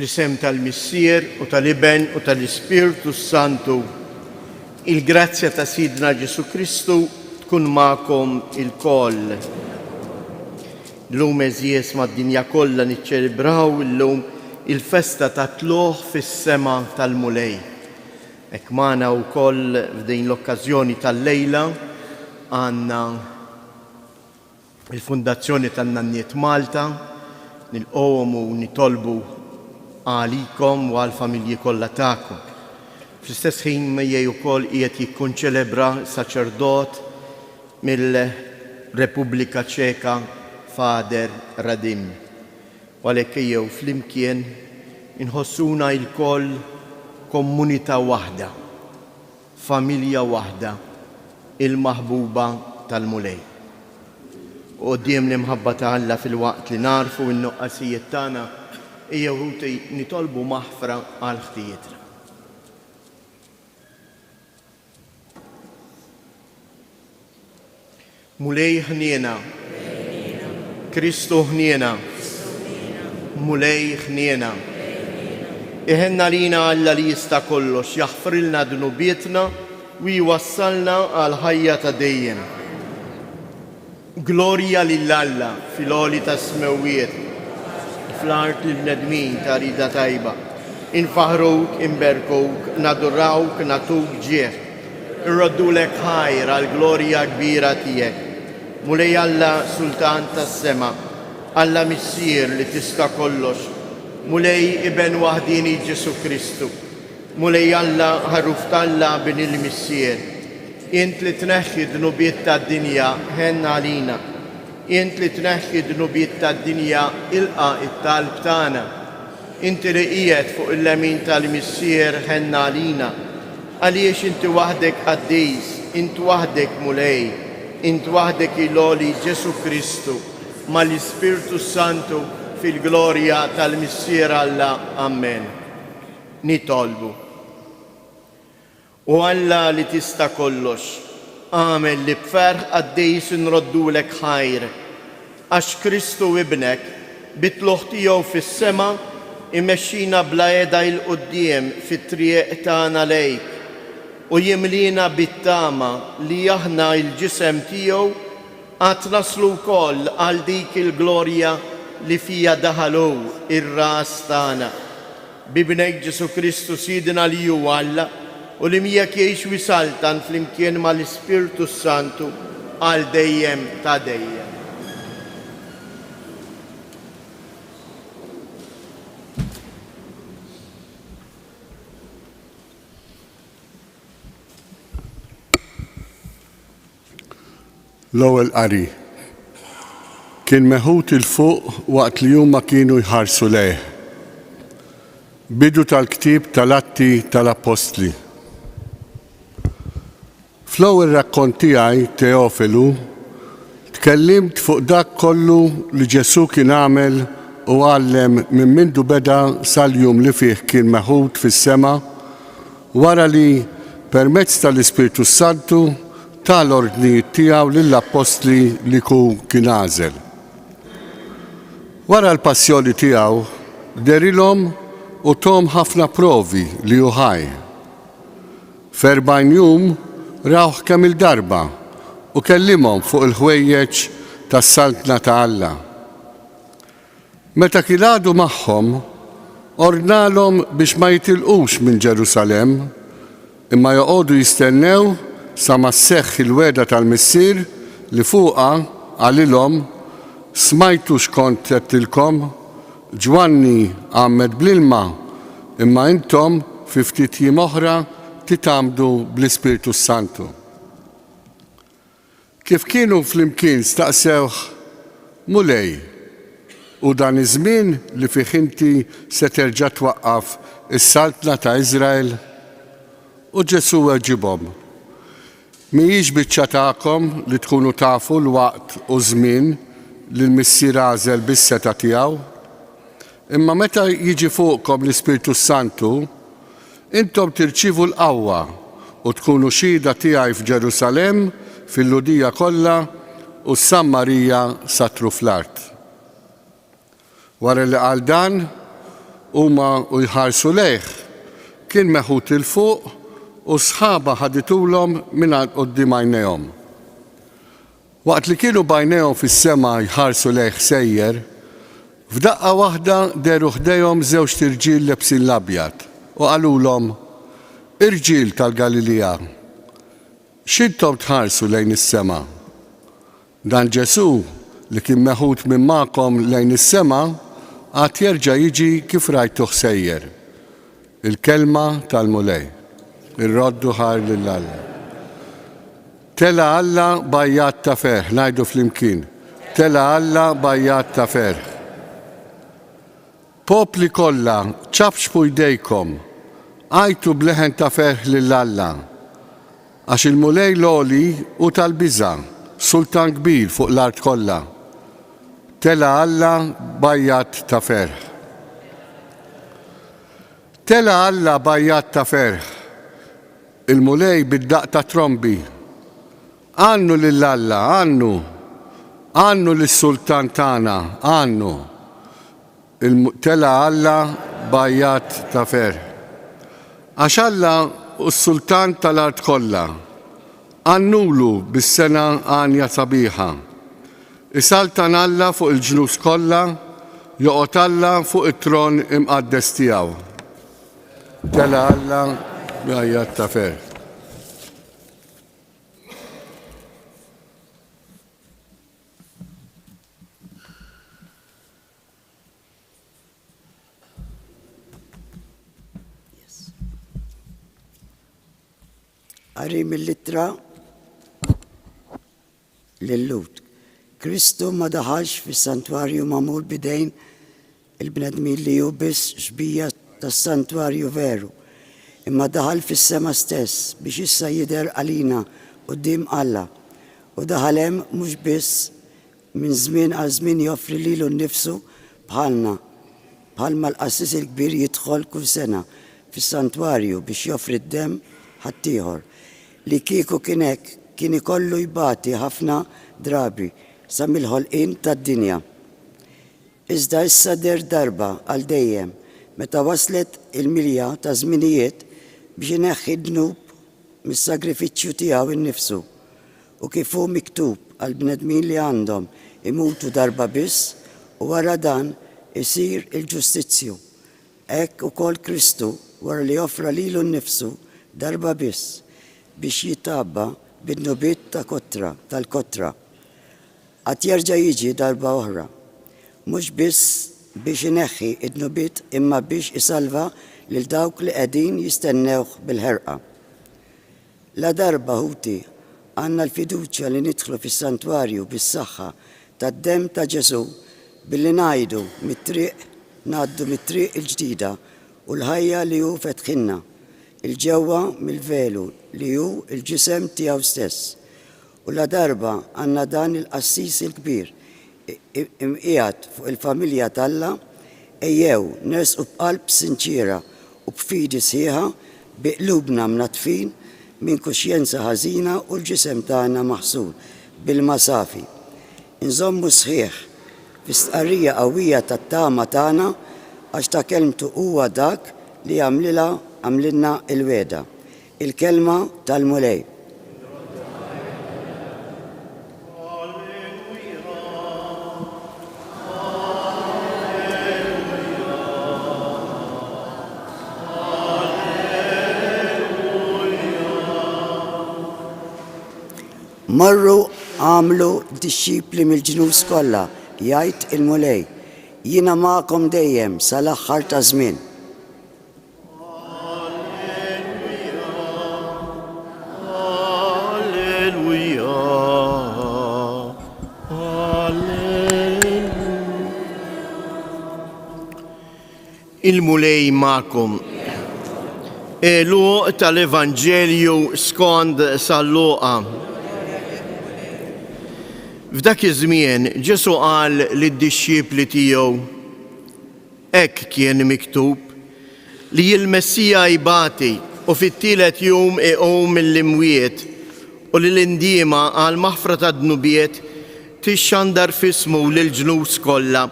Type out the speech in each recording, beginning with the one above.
Fl-isem tal-Missier u tal-Iben u tal-Ispirtu Santu, il-grazzja ta' Sidna Ġesu Kristu tkun ma'kom il-koll. L-lum eżies mad-dinja kollha niċċelebraw illum il-festa ta' tluħ fis-sema tal-Mulej. Hekk magħna wkoll f'din l-okkażjoni tal-lejla għandna il-Fundazzjoni tan-Nanniet Malta, nilqgħuhom u nitolbu għalikom u għall-familji kollha tagħkom. Fl-istess ħin mejjej ukoll qiegħed jikkonċelebra saċerdot mill-Repubblika Ċeka Fader Radim. U għalhekk ejjew flimkien inħossuna lkoll komunità waħda, familja waħda, il-maħbuba tal-Mulej. U quddiem l-imħabba ta' Alla fil-waqt li narfu n-nuqqasijiet tagħna ejjew nitolbu maħfra għal ħtijietna. Mulej ħniena, Kristu ħniena, Mulej ħniena. Iħenna lina Alla li jista' kollox, jaħfrilna dnubietna u jwassalna għal ħajja ta' dejjem. Glorja lill-Alla fil-għoli ta' smewwiet, fl-art l-bnedmin ta' rida tajba. Infaħruk, imberkuk, nadurawk, natuk ġieħ. Irroddulek ħajr għal glorja kbira tiegħek. Mulej Alla Sultan tas-sema, Alla Missier li tista' kollox, Mulej Iben waħdini Ġesu Kristu, Mulej Alla ħaruf talla bin il-Missier. Int li tneħħi dnubiet tad-dinja ħenna għalina, int li tneħħi dnubiet tad-dinja ilqa' it-talb tagħna. Inti li qiegħed fuq il-lemin tal-Missier ħenna għalina, għaliex inti waħdek qaddis, int waħdek Mulej, int waħdek il-għoli Ġesu Kristu mal-Ispirtu Santu fil-glorja tal-Missier Alla. Amen. Nitolbu. U Alla li tista' kollox, għamel li b'ferħ għaddejs nroddulek ħajr, għax Kristu ibnek bitluħ tiegħu fis-sema imexxina bla qiegħda il-quddiem fit-triq tagħna lejk u jimlina bit-tama li aħna il-ġisem tiegħu għad naslu wkoll għal dik il-glorja li fija daħalu ir-ras tagħna. Bibnek Ġesu Kristu Sidna li hu Alla u li miegħek jgħix wisaltan flimkien mal-Ispirtu Santu għal dejjem ta' dejjem. L-ewwel qari kien meħud il-fuq waqt li huma kienu jħarsu lejh. Bidu tal-ktieb tal-Atti tal-Apostli. Fl-ewwel rakkont tiegħi Teofilu tkellimt fuq dak kollu li Ġesu kien għamel u għallem minn mindu beda sal-jum li fih kien meħud fis-sema wara li permezz tal-Ispirtu Santu tal-ordnijiet tiegħu lill-apostli li kien għażel. Wara l-passjoni tiegħu derilhom u tom ħafna provi li hu ħaj. F'40 jum rawh kemm il-darba u kellimhom fuq il-ħwejjeġ tas-saltna ta' Alla. Meta kien għadu magħhom, ordnalhom biex ma jitilqux minn Ġerusalemm, imma joqogħdu jistennew sa ma sseħħ il-weda tal-Missier li fuqha għalilhom smajtu x'kont qedtilkom, Ġwanni għammed bl-ilma, imma intom fi ftit jiem oħra titgħamdu bl-Ispirtu Santu. Kif kienu flimkien staqsewh Mulej u dan iż-żmien li fih inti se terġa' twaqqaf is-saltna ta' Iżrael? U Ġesu weġibhom: Mhijiex biċċa tagħkom li tkunu tafu l-waqt u żmien li l-Missier għażel bis-seta tiegħu, imma meta jiġi fuqkom l-Ispirtu Santu, intom tirċievu l-qawwa u tkunu xhieda tiegħi f'Ġerusalemm, fil-Judija kollha u s-Sammarija satru fl-art. Wara li qal dan, huma u jħarsu lejh, kien meħut il-fuq u sħaba ħaditulhom minn qudiem għajnejhom. Waqt li kienu bajnejhom fis-sema jħarsu lejh sejjer, f'daqqa waħda deru ħdejhom żewġ irġiel lebsin l-abjad u qalulhom: Irġiel tal-Galilea, x'intom tħarsu lejn is-sema? Dan Ġesu li kien meħud minn magħkom lejn is-sema għad jerġa' jiġi kif rajtuh sejjer. Il-kelma tal-mulej. Ir-roddu ħar lil Alla. Tela Alla bajjat ta' ferħ, ngħidu flimkien. Tela Alla bajjat ta' ferħ. Popli kollha, ċabxbu jdejkom, għajtu bleħen ta' ferħ lil Alla, għax il-mulej l-oli u tal-biża, sultan kbir fuq l-art kollha. Tela Alla bajjat ta' ferħ. Tela Alla bajjat ta' ferħ. Il-mulej bid-daq ta' trombi. Għannu lill-Alla, għannu lis-sultan tagħna, għannu. Tela Alla bajjat ta' ferħ. Għax Alla u s-sultan tal-art kollha, għannulu bis-sena għanja sabiħa. Isaltan Alla fuq il-ġnus kollha, joqgħod Alla fuq it-tron imqaddes tiegħu. Tela Alla bajjat ta' ferħ. Qari mill-ittra lill-Lut. Kristu ma daħalx fis-santwarju magħmul bidejn il-bnedmin li hu biss xbija tas-santwarju veru, imma daħal fis-sema stess biex issa jidher għalina quddiem Alla, u daħal hemm mhux biss minn żmien għal żmien joffri lilu nnifsu bħalna, bħalma l-qassis il-kbir jidħol kull sena fis-santwarju biex joffri d-demm ħaddieħor li kieku kien hekk kien ikollu jbati ħafna drabi sa mill-ħolqien tad-dinja. Iżda issa der darba għal dejjem meta waslet il-milja ta' żminijiet biex ineħħi d-dnub mis-sagrifiċċju tiegħu innifsu u kif hu miktub għal bnedmin li għandhom imutu darba biss u wara dan isir il-ġustizzju. Hekk ukoll Kristu wara li offra lilu nnifsu darba biss biex jitabba bid-nubiet tal-kotra. Għad jerġa' jiġi darba oħra, mhux biss biex ineħħi id-nubiet imma biex isalva lil dawk li qegħdin jistennewh bil-ħerqa. La darba ħuti għandna l-fiduċja li nidħlu fis-santwarju bis-saħħa tad-demm ta' Ġesu billi ngħidu ngħaddu mit-triq il-ġdida u l-ħajja li hu fetħinna il-ġewwa mill-velu li hu il-ġisem tiegħu stess. U la darba għandna dan il-qassis il-kbir imqiegħed fuq il-familja tagħlla, ejjew nersqu b'qalb sinċiera u b'fidi sħiħa bi qlubna mnatfin minn kuxjenza ħażina u l-ġisem tagħna maħsul bil-masafi. Inżommu sħiħ fis-stqarrija qawwija tat-tama tagħna għax ta' kelmtu huwa dak li għamlilna il-weda. Il-kelma tal-mulej. Marru għamlu dixxipli mill-ġnus kollha, jgħid il-mulej, jiena magħkom dejjem sal-aħħar ta' żmien. Il-mulej ma'kom. Eluq tal-Evanġelju skont San Luqa. F'dak iż-żmien Ġesu qal lid-dixxipli tiegħu: hekk kien miktub li l-Messija jbati u fit-tielet jum iqum mill-imwiet u li l-indiema għal maħfra tad-dnubiet tixxandar f'ismu lill-ġnus kollha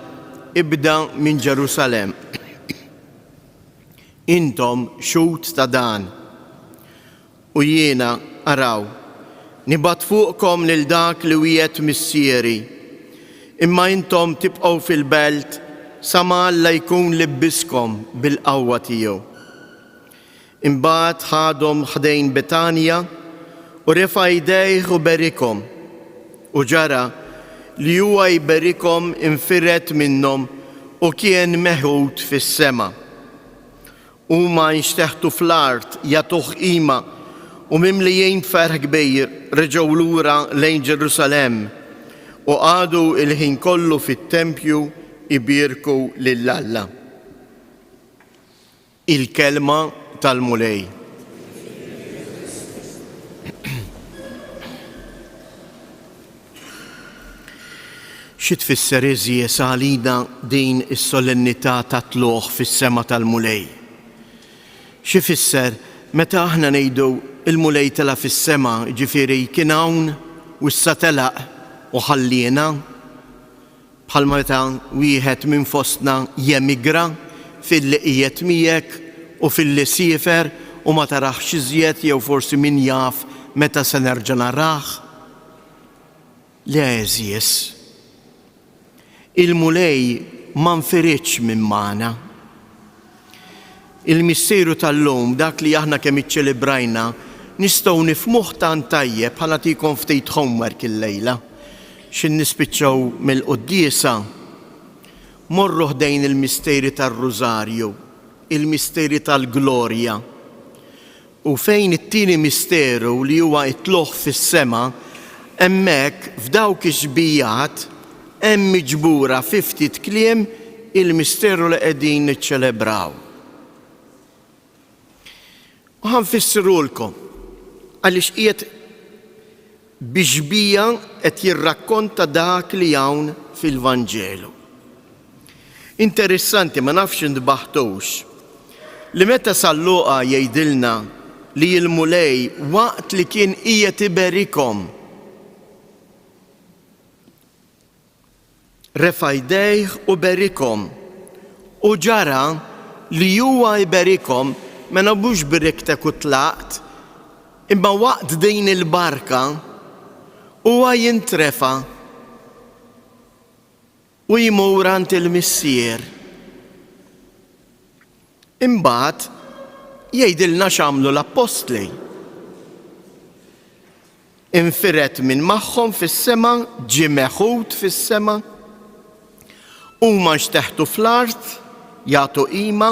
ibda minn Ġerusalemm. Intom xut ta' dan. U jiena araw, nibat fuqkom lil dak li wiet missieri, imma intom tibqgħu fil-belt sa ma Alla jkun libbiskom bil-qawwa tiegħu. Imbagħad ħadhom ħdejn Betanja u refa' jdejh u berikom. U ġara li huwa jberikom infiret minnhom u kien meħud fis-sema. Huma nxteħtu fl-art jagħtuh qima u mimlijin b'ferħ kbir reġgħu lura lejn Ġerusalemm u għadu il-ħin kollu fit-tempju ibierku lill-Alla. Il-kelma tal-mulej. Xi tfisser iżjed għalina din is-solennità ta' tluħ fis-sema tal-mulej? Xi fisser meta aħna ngħidu il-mulej tela fis-sema, ġifieri kien hawn u issa telaq u ħallina, bħalma meta wieħed minn fostna jemigra fil-li qiegħed miegħek u fil-li siefer u ma taraħx iżjed jew forsi min jaf meta se nerġa' narah. Le eżies. Il-mulej ma nfiritx minn magħna. Il-misteru tal-lum dak li aħna kemm iċċelebrajna nistgħu nifhmuh tant tajjeb bħala nagħtikom ftit homework il-lejla. X'in nispiċċaw mill-quddiesa morru ħdejn il-misteri tar-Rużarju, il-misteri tal-Glorja. U fejn it-tieni misteru li huwa t-tluħ fis-sema, hemmhekk f'dawk ix-xbijat hemm miġbura fi ftit kliem il-misteru li qegħdin niċċelebraw. U ħanfissirulkom għaliex qiegħed bixbija qed jirrakkonta dak li hawn fil-Vanġelu. Interessanti, ma nafx intbaħtux li meta Salluqa jgħidilna li l-mulej waqt li kien qiegħed iberikom refa' jdejh u berikom u ġara li huwa jberikom ma nabux biriktek u tlaqt, imma waqt din il-barka huwa jintrefa u jmur għand il-missier. Imbagħad jgħidilna x'għamlu l-Apostli. Infiret minn magħhom fis-sema, ġie meħud fis-sema, huma nxteħtu fl-art, jagħtu qima,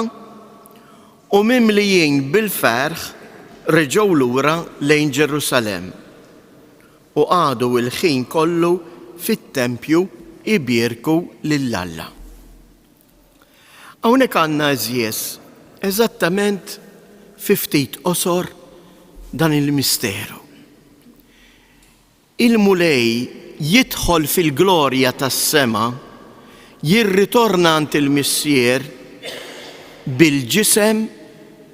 u mimlijin bil-ferħ reġgħu lura lejn Ġerusalemm u għadu l-ħin kollu fit-tempju ibierku lill-Alla. Hawnhekk għandna eżattament fi ftit qosor dan il-misteru. Il-mulej jidħol fil-glorja tas-sema, jirritorna għand il-missier bil-ġisem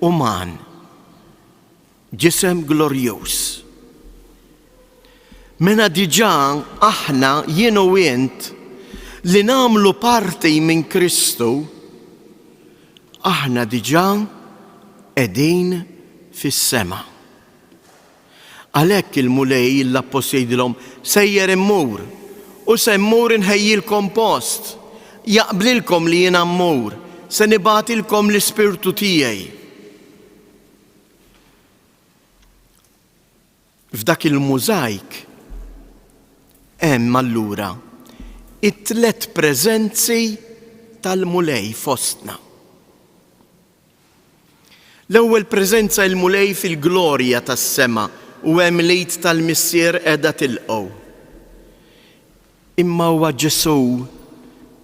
uman, ġisem glorjuż. Mena diġà aħna jien u int li nagħmlu parti minn Kristu, aħna diġà qegħdin fis-sema. Għalhekk il-mulej l-Appost jgħidilhom sejjer immur u se mmur inħejjilkom post, jaqblilkom li jiena mmur, se nibgħatilkom l-Ispirtu tiegħi. F'dak il-mużajk hemm allura it-tlet preżenzi tal-mulej fostna. L-ewwel preżenza l-mulej fil-glorja tas-sema u hemm lejt tal-missier qiegħda tilqgħu. Imma huwa Ġesu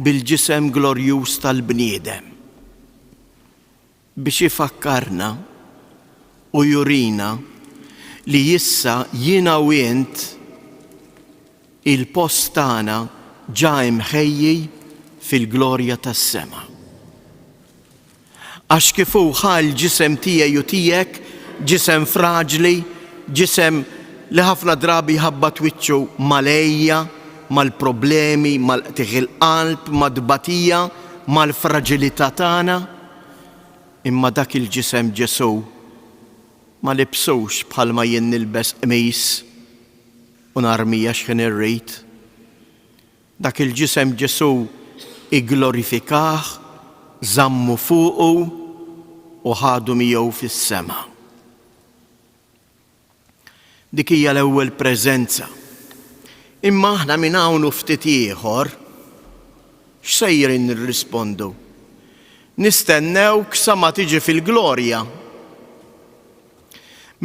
bil-ġisem glorjuż tal-bniedem biex ifakkarna u jurina li issa jiena u int il-post tagħna ġa imħejji fil-glorja tas-sema. Għax kif hu ħal ġisem tiegħi u tiegħek, ġisem fraġli, ġisem li ħafna drabi ħabbat wiċċu malejja, mal-problemi, mal-qtieħ il-qalb, mad-dbatija, mal-fraġilità tagħna. imma dak il-ġisem Ġesu ma libsux bħalma jien nilbes qmis u narmija x'kien irrid. Dak il-ġisem Ġesu igglorifikah, żammu fuqu u ħadu miegħu fis-sema. Dik hija l-ewwel preżenza. Imma aħna minn hawn u ftit ieħor x'sejrin nirrispondu? Nistennewk sa ma tiġi fil-glorja.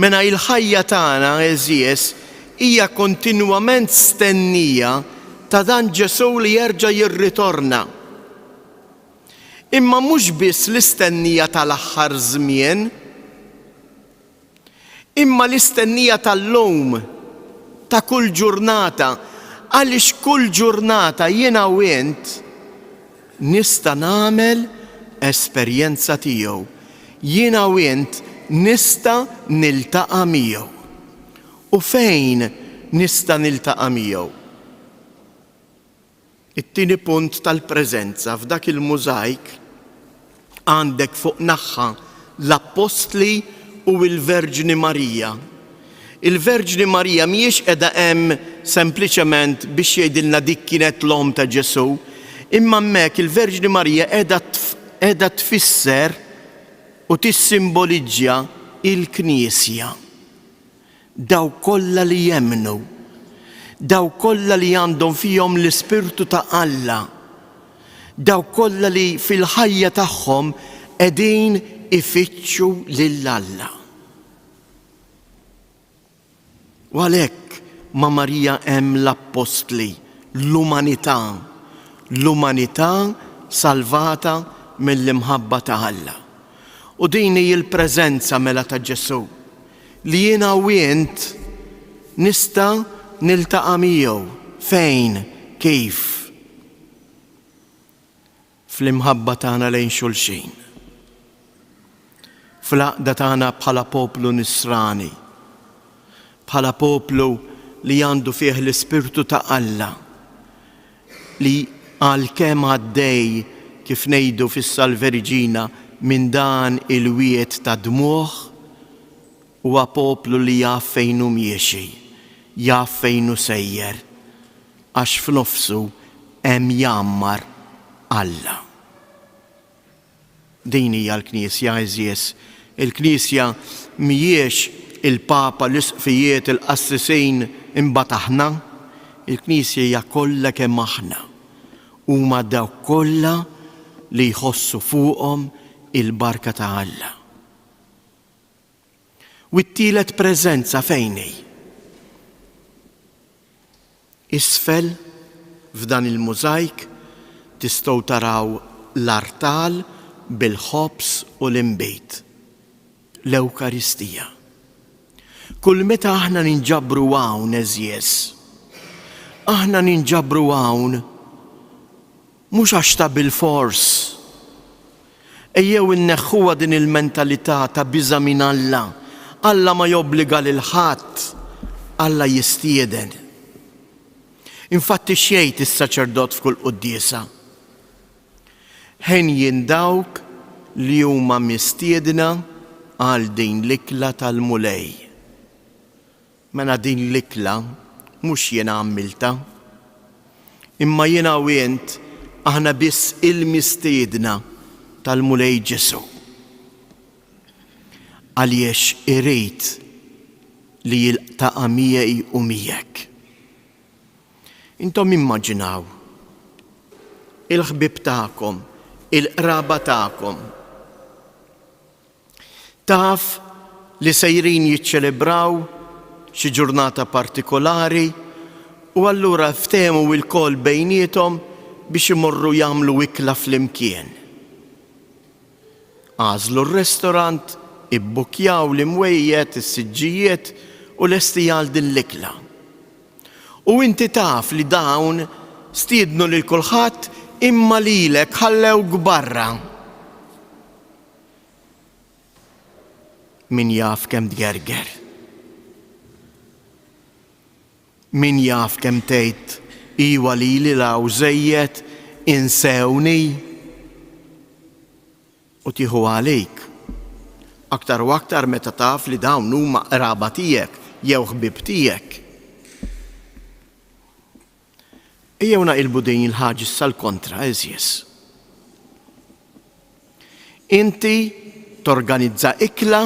Mena il-ħajja tagħna eżies hija kontinwament stennija ta' dan Ġesu li jerġa' jirritorna. Imma mhux biss l-istennija tal-aħħar żmien, imma l-istennija tal-lum, ta' kull ġurnata, għaliex kull ġurnata jiena u int nista' nagħmel esperjenza tiegħu. Jiena u int nista' niltaqa' miegħu. U fejn nista' niltaqa' miegħu? It-tieni punt tal-preżenza f'dak il-mużajk għandek fuq naħħa l-Apostli u l-Verġni Marija. Il-Verġni Marija mhijiex qiegħda hemm sempliċement biex jgħidilna dik kienet l-om ta' Ġesu, imma hemmhekk il-Verġni Marija qiegħda tfisser u tissimibolizza il-Knisja. Daw kollha li jemmnu, daw kollha li għandhom fihom l-Ispirtu ta' Alla, daw kollha li fil-ħajja tagħhom qegħdin ifittxu lil Alla. U għalhekk ma' Marija hemm l-Apostli, l-umanità salvata mill-imħabba ta' Alla. U din hi l-preżenza mela ta' Ġesu li jiena u int nista' niltaqa' miegħu. Fejn? Kif? Fl-imħabba tagħna lejn xulxin. Fl-għaqda tagħna bħala poplu nisrani, bħala poplu li għandu fih l-Ispirtu ta' Alla, li għalkemm għaddej kif ngħidu fis-Salverġina minn dan il-wiet ta' dmuħ, huwa poplu li jaf fejn hu miexi, jaf fejn hu sejjer, għax f'nofsu hemm jammar Alla. Din hija l-Knisja eżies. Il-Knisja mhijiex il-Papa, l-isqfijiet, il-qassisin imbagħad aħna. Il-Knisja hija kollha kemm aħna. Huma dawk kollha li jħossu fuqhom il-barka ta' Alla. U t-tielet preżenza fejn hi? Isfel f'dan il-mużajk tistgħu taraw l-artal bil-ħobs u l-imbejt, l-Ewkaristija. Kull meta aħna ninġabru hawn eżies, aħna ninġabru hawn mhux għax ta' bil-fors. Ejjew inneħħuha din il-mentalità ta' biża' minn Alla. Alla ma jobbliga lil ħadd, Alla jistieden. Infatti xejt is-saċerdot f'kull quddiesa. Ħen jien dawk li huma mistiedna għal din l-ikla tal-mulej. Mela din l-ikla mhux jiena għamilta, imma jiena u int aħna biss il-mistiedna tal-mulej Ġesu. Għaliex irid li jiltaqa' miegħi u miegħek. Intom immaġinaw il-ħbib tagħkom, il-qraba tagħkom. Taf li sejrin jiċċelebraw xi ġurnata partikolari u allura ftehmu l-kol bejniethom biex imorru jagħmlu ikla flimkien. Għażlu r-restorant, ibbukjaw l-imwejjed, is-siġġijiet u l-estijal din l-ikla. U inti taf li dawn stiednu lil kulħadd imma lilek ħallewk barra. Min jaf kemm tgerger? Min jaf kemm tgħid iwa lili law żejjed insewni? U tieħu għalik Aktar u aktar meta taf li dawn huma qraba tiegħek jew ħbieb tiegħek. Ejjew naqilbu din il-ħaġa sal-kontra eżjes. Inti torganizza ikla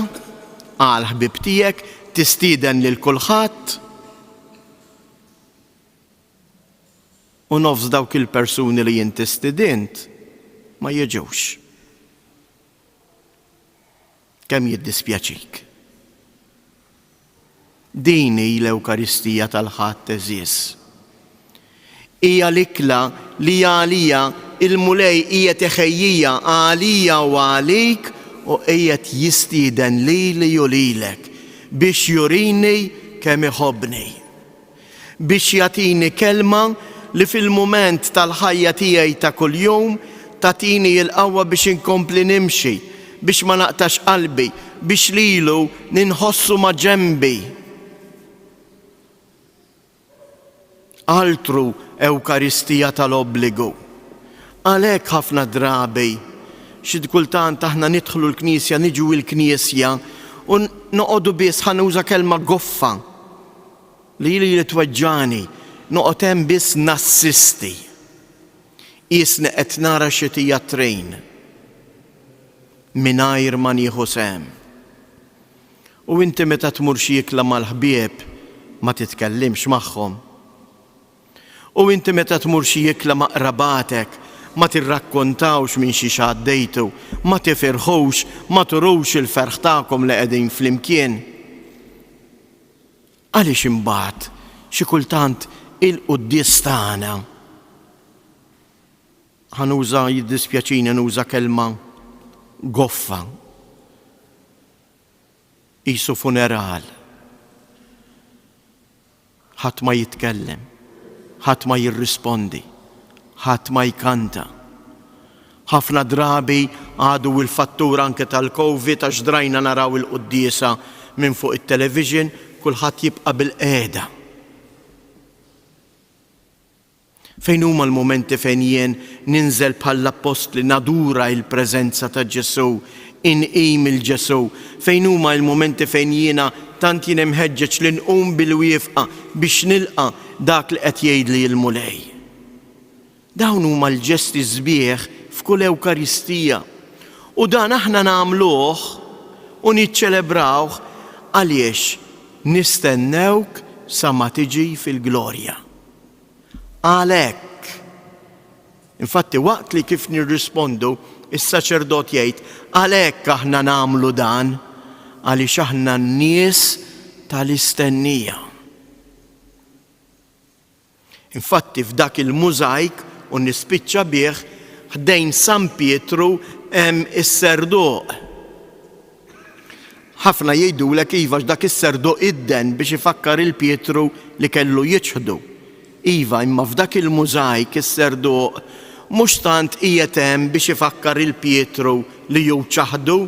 għal ħbieb tiegħek, tistieden lil kulħadd u nofs dawk il-persuni li inti stidint ma jiġux. Kemm jiddispjaċik. Din hi l-Ewkaristija tal-ħadd eżies. Hija l-ikla li għalija il-mulej qiegħed iħejjija għalija u għalik u qiegħed jistieden lili u lilek biex jurini kemm iħobbni. Biex jagħtini kelma li fil-mument tal-ħajja tiegħi ta' kuljum tagħtini l-qawwa biex inkompli nimxi, biex ma naqtax qalbi, biex lilu ninħossu ma' ġenbi. Altru Ewkaristija tal-obbligu. Għalhekk ħafna drabi xi kultant aħna nidħlu l-Knisja, niġu l-Knisja u noqogħdu biss ħanuża kelma goffa li tweġġani, noqgħod hemm biss nassisti. Isni qed nara xi tijatrejn mingħajr ma nieħu sehem. U inti meta tmur xi ikla mal-ħbieb ma titkellimx magħhom. U inti meta tmur xi ikla ma' qrabatek ma tirrakkontawx minn xi x'għaddejtu, ma tifirħux, ma turux il-ferħ tagħkom li qegħdin flimkien. Għaliex imbagħad xi kultant il-quddies tagħna ħanuża jiddispjaċini nuża kelma goffa. Qisu funeral. Ħadd ma jitkellem, ħadd ma jirrispondi, ħadd ma jkanta. Ħafna drabi għadu il-fattura anke tal-Covid għax drajna naraw il-quddiesa minn fuq it-television, kulħadd jibqa' bil-qiegħda. Fejn huma l-momenti fejn jien ninżel bħall-apostli nadura il-preżenza ta' Ġesu, inqim il-Ġesu, fejn huma l-momenti fejn jiena tant jien imħeġġeġ li nqum bil-wieqfa biex nilqa' dak li qed jgħidli l-mulej. Dawn huma l-ġesti sbieħ f'kull Ewkaristija. U dan aħna nagħmluh u niċċelebrawh għaliex nistennewk sa ma tiġi fil-glorja. Għalhekk. Infatti waqt li kif nirrispondu is-saċerdot jgħid għalhekk aħna nagħmlu dan għaliex aħna n-nies tal-istennija. Infatti f'dak il-mużajk u nispiċċa bih ħdejn San Pietru hemm is-serduq. Ħafna jgħidulek iva x'dak is-serduq idden biex ifakkar il-Pietru li kellu jiġħdu. Iva, imma f'dak il-mużajk is-serduq mhux tant qiegħed hemm biex ifakkar il-Pietru li jew ċaħdu.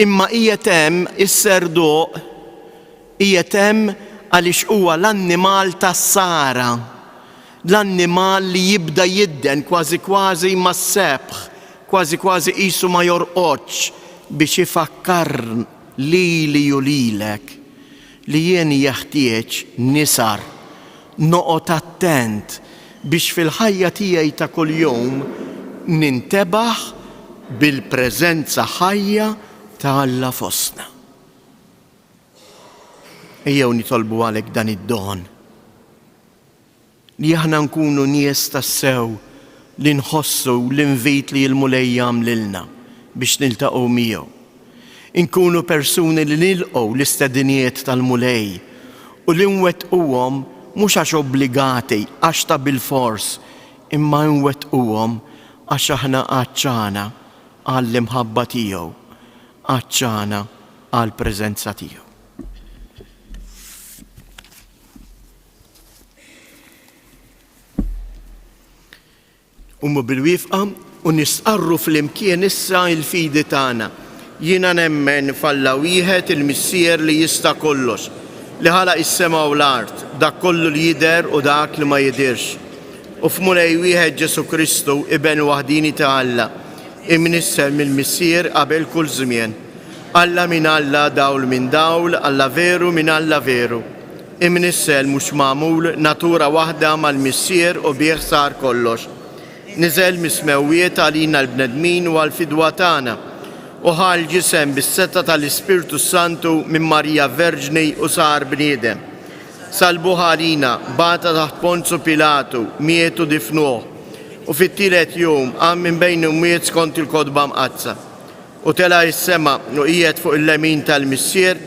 Imma qiegħed hemm is-serduq qiegħed hemm għaliex huwa l-annimal tas-sara. L-annimal li jibda jidden kważi kważi ma sebħ, kważi kważi qisu ma jorqodx biex ifakkar lili u lilek li jien jeħtieġ nisar, noqgħod attent biex fil-ħajja tiegħi ta' kuljum nintebaħ bil-preżenza ħajja ta' Alla fostna. Ejjew nitolbu għalhekk dan id-don li aħna nkunu nies tassew li nħossu l-invit li l-mulej jagħmlilna biex niltaqgħu miegħu. Inkunu persuni li nilqgħu l-istedinijiet tal-mulej u li nwettquhom mhux għax obbligati għax ta' bil-fors, imma nwettquhom għax aħna għaċċana għall-imħabba tiegħu, għaċċana għall-preżenza tiegħu. Ummu bil-wifqa u nisqarru fl-imkien issa il-fidi tagħna. Jiena nemmen f'Alla wieħed il-missier li jista' kollox, li ħalaq is-sema u l-art, dak kollu li jidher u dak li ma jidirx. U f'mulej wieħed Ġesu Kristu, Ibn waħdini ta' Alla, imnisser mill-missier qabel kull żmien. Alla min Alla, dawl min dawl, Alla veru min Alla veru. Imnissel mhux magħmul natura waħda mal-missier u bih sar kollox. Niżel mismewwiet għalina l-bnedmin u għall-fidwa tagħna u ħal ġisem bis-seta tal-Ispirtu Santu minn Marija Verġni u sar bniedem. Salbuh għalina, bata taħt Ponzu Pilatu, mietu difnuh u fit-tielet jum qam minn bejn imwiet skont il-kodba mqazza. U tela is-sema u qiegħed fuq il-lemin tal-missier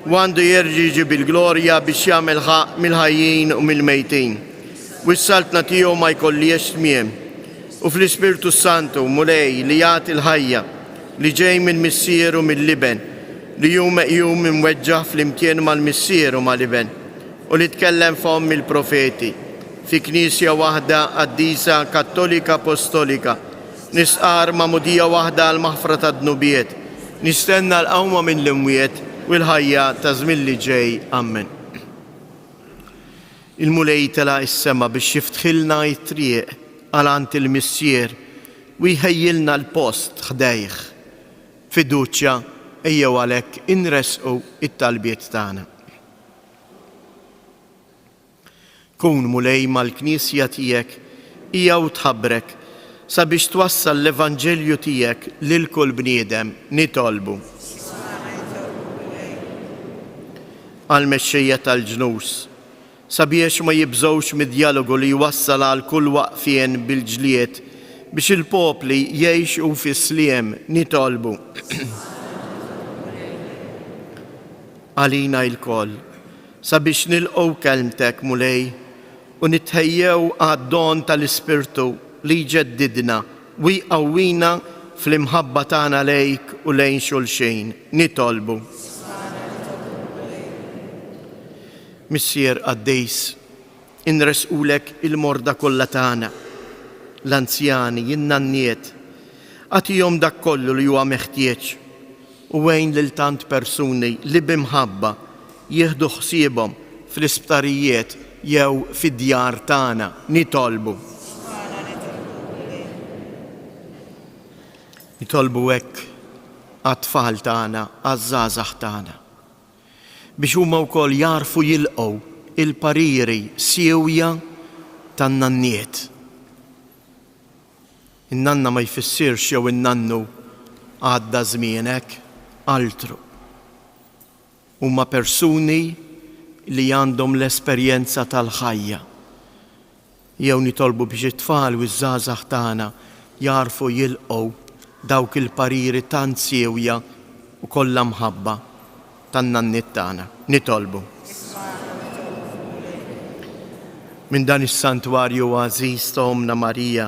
u għandu jerġi bil-glorja biex jagħmel ħaq mill-ħajjin u mill-mejtin. U s-saltna tiegħu ma jkollix tmiem. U fl-Ispirtu Santu mulej li jagħti l-ħajja li ġej mill-missier u mill-liben li jum imweġġaħ fl-imkien mal-missier u mal-liben u li tkellem f'hom il-profeti fi knisja waħda qaddisa kattolika apostolika nisqar ma'mudija waħda għal maħfra ta' dnubiet nistenna l-qawma minn l-imwiet u l-ħajja ta' żmien li ġej. Amen. Il-mulej tela is-sema biex jiftħilna t-triq għalant il-missier u jħejjilna l-post ħdejħ. Fiduċja ejjew għalhekk inresqu it-talbiet tagħna. Kun mulej mal-Knisja tiegħek hija u tħabbrek sabiex twassal l-Evanġelju tiegħek lil kull bniedem nitolbu. Għal-mexxejja tal-ġnus sabiex ma jibżgħux mid-dialogu li jwassal għal kull waqfien bil-ġlied biex il-popli jgħixu fis-sliem nitolbu. Għalina l-koll sabiex nilqgħu kelmtek mulej u nitħejjew għad-don tal-Ispirtu li jġeddidna u jqawwina fl-imħabba tagħna lejk u lejn xulxejn nitolbu. Missier Qaddejs, inresqulek il-morda kollha tagħna, l-anzjani, in-nanniet, għatihom dak kollu li huwa meħtieġ u wejn lil tant persuni li bimħabba jieħdu ħsiebhom fl-isptarijiet jew fid-djar tagħna nitolbu. Nitolbu hekk għat-tfal tagħna, għaż-żgħażagħ tagħna biex huma wkoll jarfu jilqgħu il-pariri siewja tan-nanniet. In-nanna ma jfissirx jew in-nannu għadda żmienek altru. Huma persuni li għandhom l-esperjenza tal-ħajja. Jew nitolbu biex it-tfal u ż-żgħażagħ tagħna jarfu jilqgħu dawk il-pariri tant siewja u kollha mħabba tan-nanniet tagħna. Nitolbu. Minn dan is-santwarju għażiż ta' Omna Marija,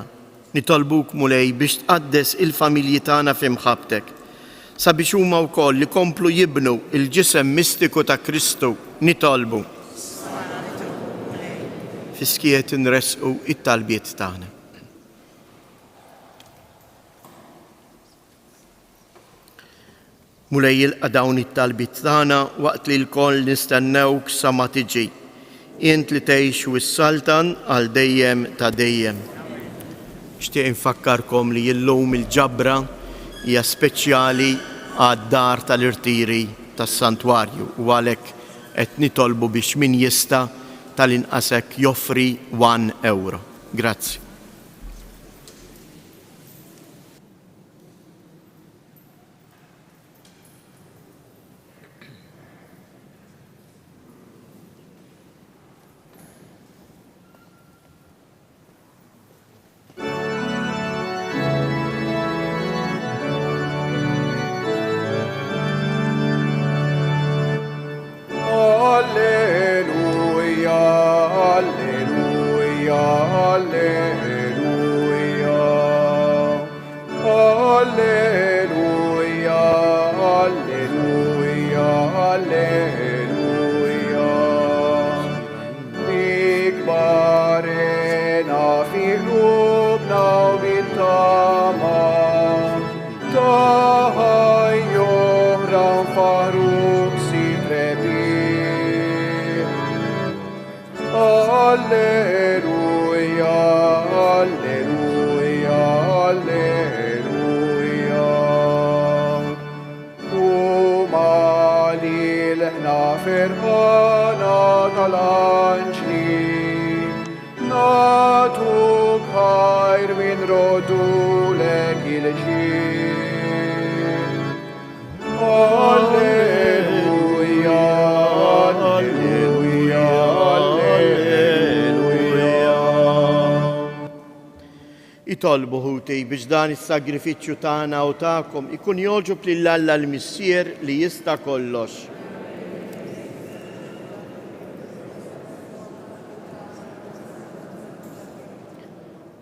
nitolbuk mulej biex tqaddes il-familji tagħna f'imħabtek sabiex huma wkoll li komplu jibnu il-ġisem mistiku ta' Kristu nitolbu. Fiskiet inresqu it-talbiet tagħna. Mulej jilqa' dawn it-talbiet tagħna waqt li l-koll nistennewk sa ma tiġi. Int li tgħix wis-saltan għal dejjem ta' dejjem. Nixtieq infakkarkom li llum il-ġabra hija speċjali għad-dar tal-irtiri tas-santwarju u għalhekk qed nitolbu biex min jista' tal-inqasek joffri €1. Grazzi. Alleluia, alleluia, alleluia. Verhana talanchni, natuk hair min rodulek ilchin. Alleluia, alleluia, alleluia. Itolbu ħutej biex dan is-sagrifiċċju tagħna u tagħkom ikun joġob lill-Alla l-Missier li jista' kollox.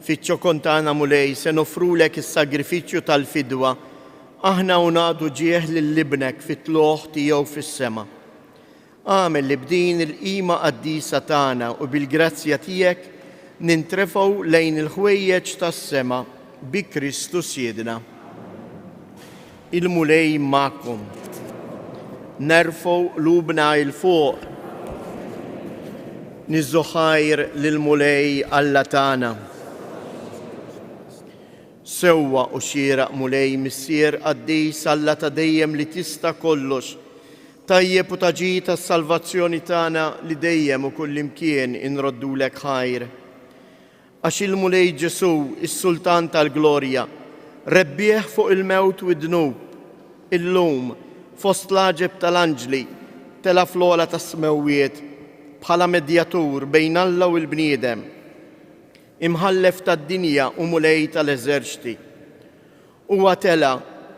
Fiċ-ċokon tagħna mulej se nofrulek is-sagrifiċċju tal-fidwa aħna u ngħadu ġieħ lill-ibnek fit-tluħ tiegħu fis-sema. Għamel li b'din il-qima qaddisa tagħna u bil-grazzja tiegħek nintrefgħu lejn il-ħwejjeġ tas-sema bi Kristu Siedna. Il-mulej magħkom. Nerfgħu qlubna il fuq. Niżżu ħajr lill-mulej Alla tagħna. Sewwa u xieraq mulej missier qaddis Alla ta' dejjem li tista' kollox. Tajjeb u taġi tas-salvazzjoni tagħna li dejjem u kullimkien inroddulek ħajr. Għax il-mulej Ġesu, is-Sultan tal-Glorja, rebbieħ fuq il-mewt u d-dnub, illum fost l-aġeb tal-anġli tela fl-ola tas-smewiet bħala medjatur bejn Alla u l-bniedem. Imħallef tad-dinja u mulej tal-eżerċti. Huwa tela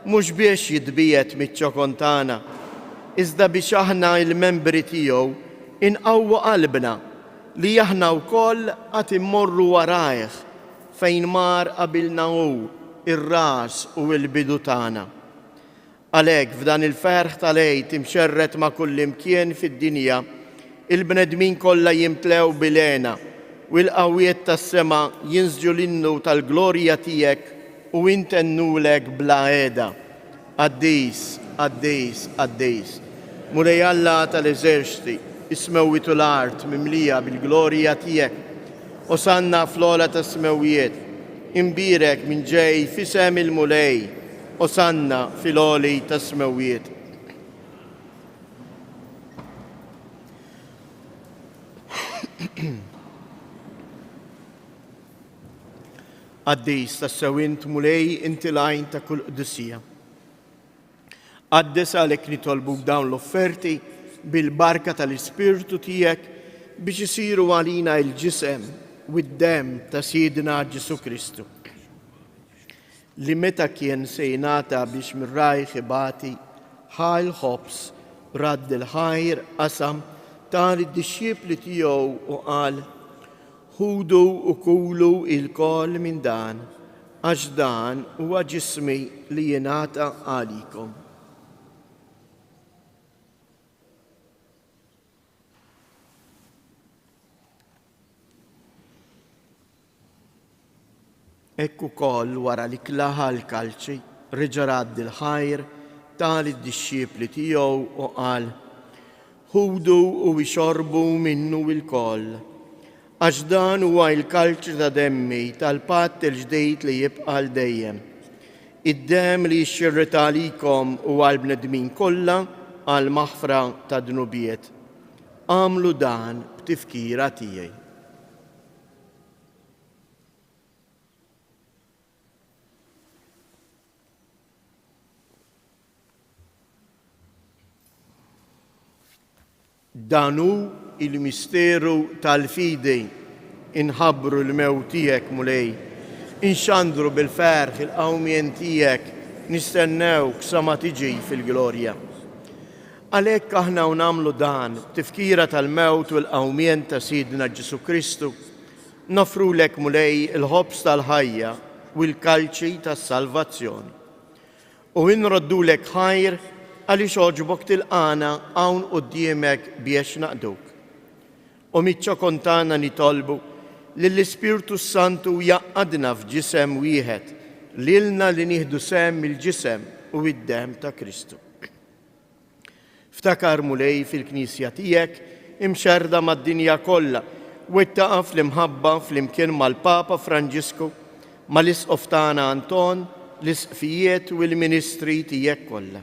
mhux biex jitbiet miċ-ċokon tagħna, iżda biex aħna l-membri tiegħu inqawwu qalbna li aħna wkoll qatt immorru warajh fejn mar qabilna hu ir-ras u l-bidu tagħna. Għalhekk f'dan il-ferħ tal-għid imxerret ma' kullimkien fid-dinja, il-bnedmin kollha jimtlew bilena u l-qawwiet tas-sema jinżġu l-innu tal-glorja tiegħek u intennulek bla għeda. Qaddis, qaddis, qaddis. Mulej Alla tal-eżerċti, ismewwitu l-art mimlija bil-glorja tiegħek. Osanna fl-ola tas-smewijiet, imbirek minn ġej fisem il-mulej. Osanna fil-oli tas-smewijiet. Qaddis tas-sewint mulej inti lajn ta' kull qdissija. Qaddes għalhekk nitolbuk dawn l-offerti bil-barka tal-Ispirtu tiegħek biex isiru għalina l-ġisem u d-dem ta' Siedna Ġesu Kristu. Li meta kien se jingħata biex mir-rajħ ibati ħal ħobs radd il-ħajr qasam tal-dixxiepli tiegħu u qal: Ħudu u kulu il-kol minn dan, għax dan huwa ġismi li jingħata għalikom. Ekku koll wara li klaħa l-kalċi, reġa' radd il-ħajr tal-dixxiepli tiegħu u qal: Ħudu u ixorbu minnu il-koll, għax dan huwa l-kalċi ta' demmi tal-patt il-ġdejt li jibqa' dejjem. Id-dem li jxirret għalikom u għal-bnedmin kollha għal maħfra ta' dnubiet. Għamlu dan b'tifkira tiegħi. Danu il-misteru tal-fidej inħabbru l-mew tiegħek mulej, inxandru bil-ferħ il-qawmien tiegħek nistennewk sa ma tiġi fil-glorja. Għalhekk aħna nagħmlu dan tifkira tal-mewt u l-qawmien ta' Siedna Ġesu Kristu, nofrulek mulej il-ħobs tal-ħajja u l-kalċi tas-salvazzjoni. U inroddulek ħajr għaliex oġbok tilqana hawn quddiemek biex naqduk. U miċ-ċokon tagħna nitolbu li l-Ispirtu Santu jaqqadna f'ġisem wieħed lilna li nieħdu sem mill-ġisem u id-dem ta' Kristu. Ftakar mulej fil-Knisja tiegħek imxerda mad-dinja kollha u ittaqa' fl-imħabba flimkien mal-Papa Franġisku, mal-Isqof tagħna Anton, l-isqfijiet u l-ministri tiegħek kollha.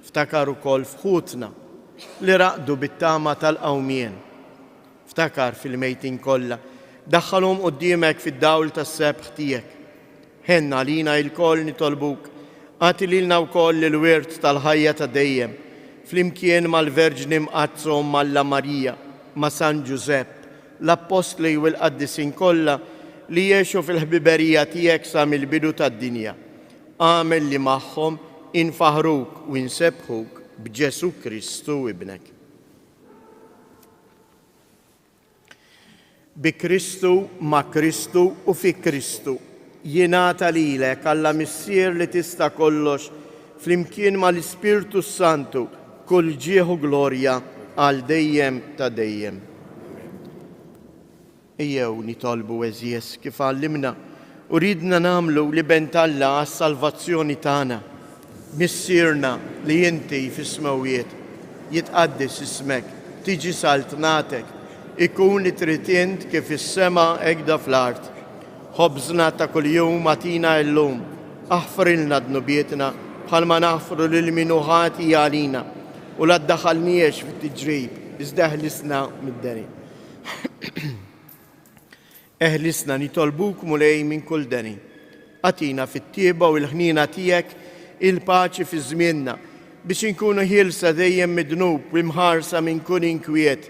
Ftakar ukoll f'ħutna li raqdu bit-tama tal-qawmien. Ftakar fil-mejtin kollha, daħħalhom quddiemek fid-dawl tas-sebħ tiegħek. Ħenna lina l-koll nitolbuk, għati lilna wkoll il-wirt tal-ħajja ta' dejjem, flimkien mal-Verġni mqazzhom Malla Marija, ma' San Giusepp, l-Apostli u l-Qaddisin kollha li jgħixu fil-ħbiberija tiegħek sa mill-bidu tad-dinja. Għamel li magħhom infaħruk u nsebħuk b'Ġesu Kristu ibnek. Bi Kristu, ma' Kristu u fi Kristu jingħata lilek Alla Missier li tista' kollox flimkien mal-Ispirtu Santu kull ġieħu glorja għal dejjem ta' dejjem. Ejjew nitolbu eżies kif għallimna u ridna nagħmlu li bentalla għas-salvazzjoni tagħna. Missierna li inti fis-smewwiet jitqaddis ismek, tiġi saltnatek, ikun li trid int kif is-sema hekk fl-art. Ħobżna ta' kuljum atina llum, aħfrilna dnubietna bħalma naħfru lil min ħati għalina u la ddaħħalniex fit-tiġrib, iżda eħlisna mid-deni. Eħlisna nitolbuk mulej minn kull deni. Atina fit-tieba u l-ħnina tiegħek il-paċi fi żmienna biex inkunu ħielsa dejjem midnub u mħarsa minn kull inkwiet.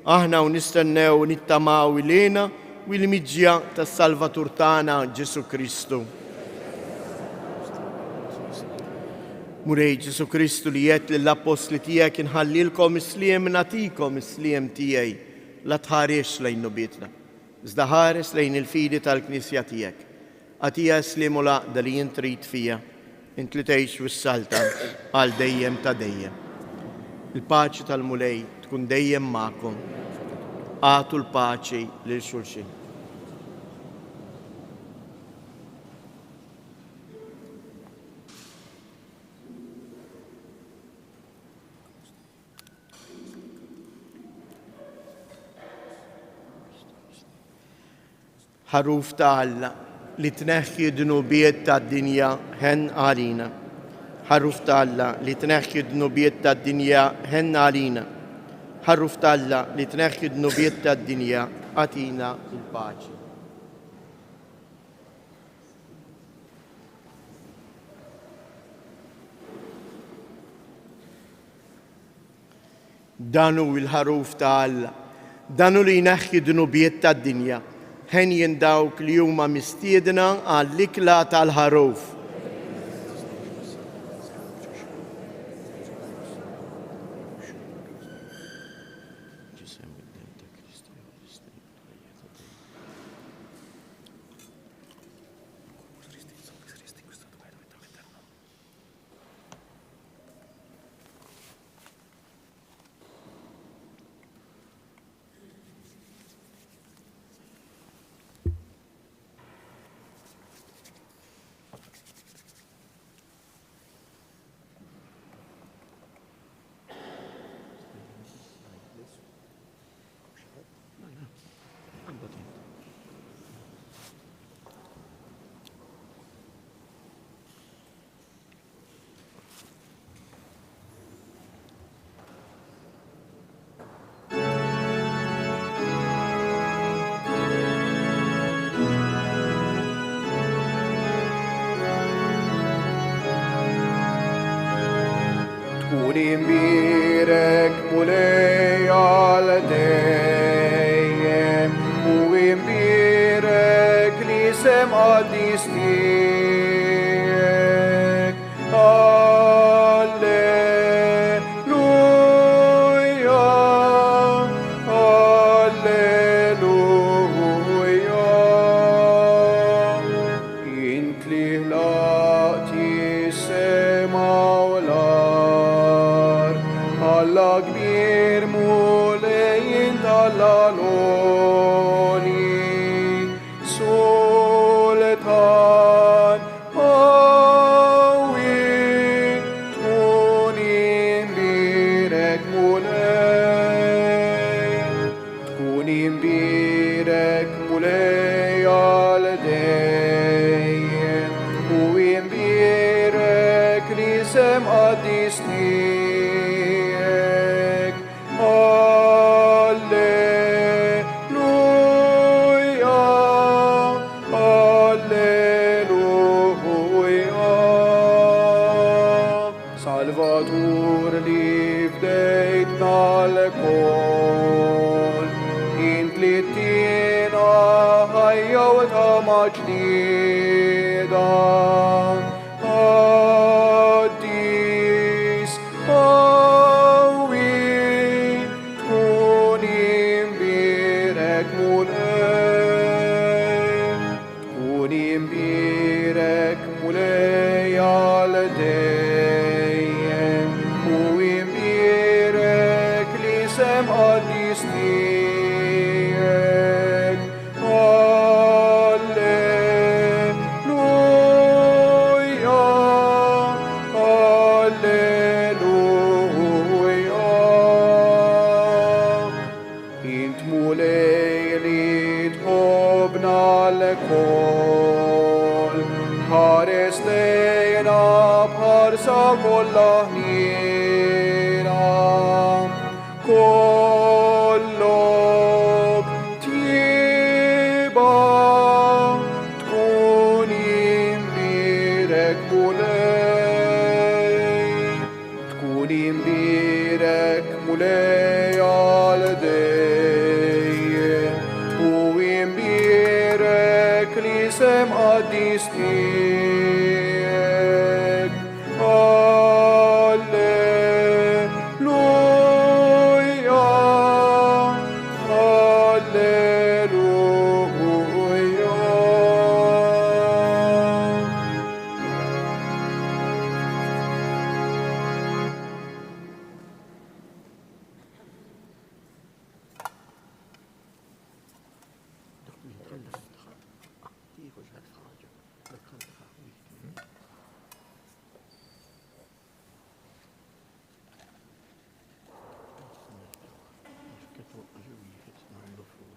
Aħna u nistennew u nittamaw ilina u l-miġja tas-Salvatur tagħna Ġesu Kristu. Mulej Ġesu Kristu li jgħid lill-Apostli tiegħek inħallilkom isliem nagħtikom isliem tiegħi la tħarex lejn nubietna. Iżda ħares lejn il-fidi tal-Knisja tiegħek. Għatija isliem u laqda li jint trid fija, int li tgħix wis-salta għal dejjem ta' dejjem. Il-paċi tal-mulej tkun dejjem magħkom. Għatu l-paċi lil xulxin. Ħaruf ta' Alla li tneħħi dnubiet tad-dinja ħen għalina. Ħaruf ta' Alla li tneħħi dnubiet tad-dinja ħen għalina. Ħaruf ta' Alla li tneħħi dnubiet tad-dinja għatina il-paċi. Danu il-ħaruf ta' Alla, danu li jneħħi dnubiet tad-dinja ħen jindawk li huma mistiedna għall-ikla tal-ħaruf. Imbirek mulej għal dejjem u imbirek li sem qaddis tiegħek. Alleluja, alleluja. Int li ħlaqti s-sema u l-ard, Alla kbir mulejn tal-għaloni, sultan qawwi, tkun imbirek mulej għal dejjem u imbirek li sem qaddis tiegħek. Salvatur li fdejtna l-kol, int li tina ħajja u ta' maġnida. Addis, awi, tkun imbirek mulej, tkun imbirek mulej għal dejjem, u imbirek li sem qaddis tiegħek. Alleluja, alleluja. Int mulej li tħobna l-kol, ħares lejna bħarsa kollha ħniena, kollok tjiba, tkun imbirek mulej, tkun imbirek mulej għal dejjem, u imbirek li sem qaddis tiegħek. Alleluja, alleluja.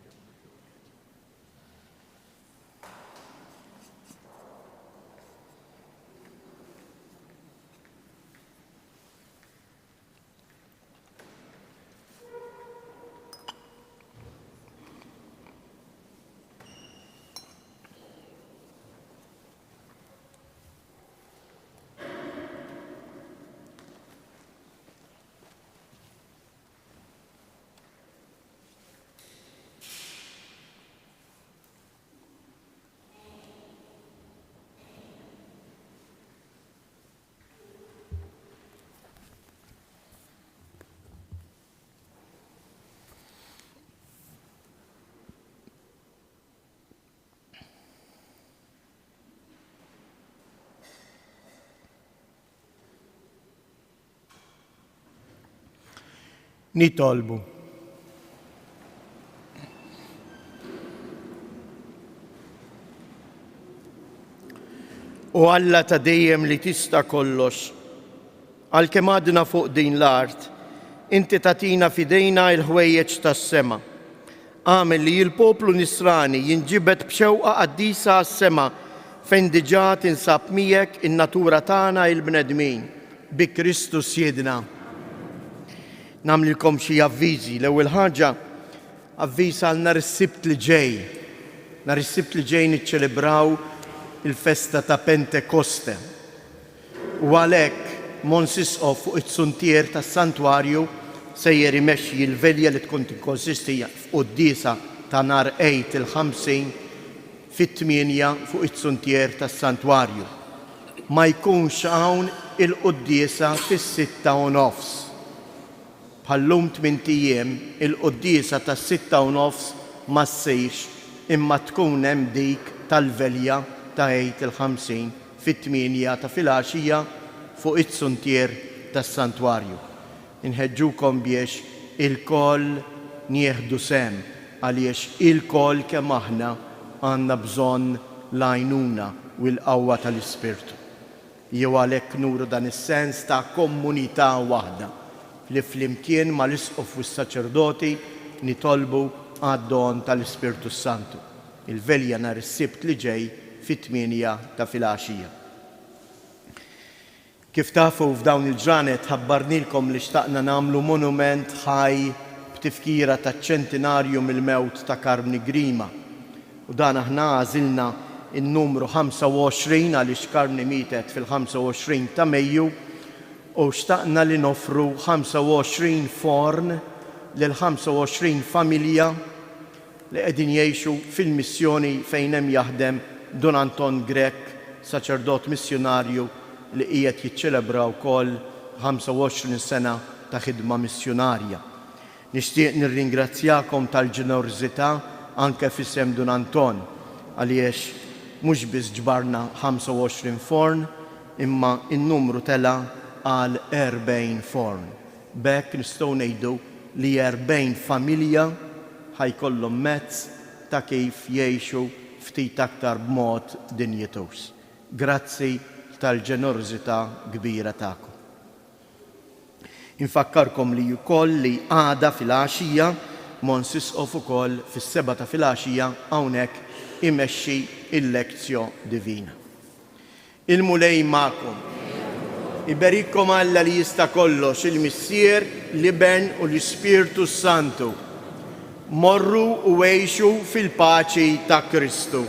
Nitolbu. U Alla ta' dejjem li tista' kollox, għalkemm għadna fuq din l-art, inti tatina fidejna l-ħwejjeġ tas-sema. Għamel li l-poplu nisrani jinġibet b'xewqa qaddisa għas-sema fejn diġà tinsab miegħek in-natura tagħna il-bnedmin bi Kristu Sjedna. Namlilkom xi avviżi. L-ewwel ħaġa avviż għal nhar is-Sibt li ġej. Nhar is-Sibt li ġej niċċelebraw il-festa ta' Pentekoste. U għalhekk Monsisqo fuq it-suntier tas-santwarju sejjer imexxi l-velja li tkun tikkonsisti f'qudiesa ta' nhar Għid il-50 fit-8 fuq it-suntier tas-santwarju. Ma jkunx hawn il-qudiesa fis-6:30. Bħallum 8 ijiem il-qudiesa tas-6:30 ma ssirx imma tkun hemm dik tal-velja ta' Għid il-50 fit-8 ta' filgħaxija fuq it-suntier tas-santwarju. Inħeġġukom biex il-koll nieħdu sem għaliex il-koll kemm aħna għandna bżonn l-għajnuna u l-qawwa tal-Ispirtu. Jew għalhekk nuru dan is-sens ta' komunità waħda li flimkien mal-isqof u s-saċerdoti nitolbu għad-don tal-Ispirtu Santu. Il-velja nhar is-Sibt li ġej fit-8 ta' filgħaxija. Kif tafu f'dawn il-ġranet ħabbarnilkom li xtaqna nagħmlu monument ħaj b'tifkira taċ-ċentinarju mill-mewt ta' Carmine Grima. U dan aħna għażilna in-numru 25 għaliex Carmine mietet fil-25 ta' Mejju u xtaqna li nofru 25 forn lil 25 familja li qegħdin jgħixu fil-missjoni fejn hemm jaħdem Don Anton Grek, saċerdot missjonarju li qiegħed jiċċelebra wkoll 25 sena ta' ħidma missjonarja. Nixtieq nirringrazzjakom tal-ġenerożità anke f'isem Don Anton għaliex mhux biss ġbarna 25 forn imma n-numru tela għal 40 forn. B'hekk nistgħu ngħidu li 40 familja ħajkollhom mezz ta' kif jgħixu ftit aktar b'mod dinjetus. Grazzi tal-ġenerożità kbira tagħkom. Infakkarkom li wkoll li għada fil-għaxija Monsisqof ukoll fis-7 ta' filgħaxija hawnhekk imexxi il-lezzjo divina. Il-mulej magħkom. Iberikkom Alla li jista' kollox il-Missier, l-Iben u l-Ispirtu Santu. Morru u għejxu fil-paċi ta' Kristu.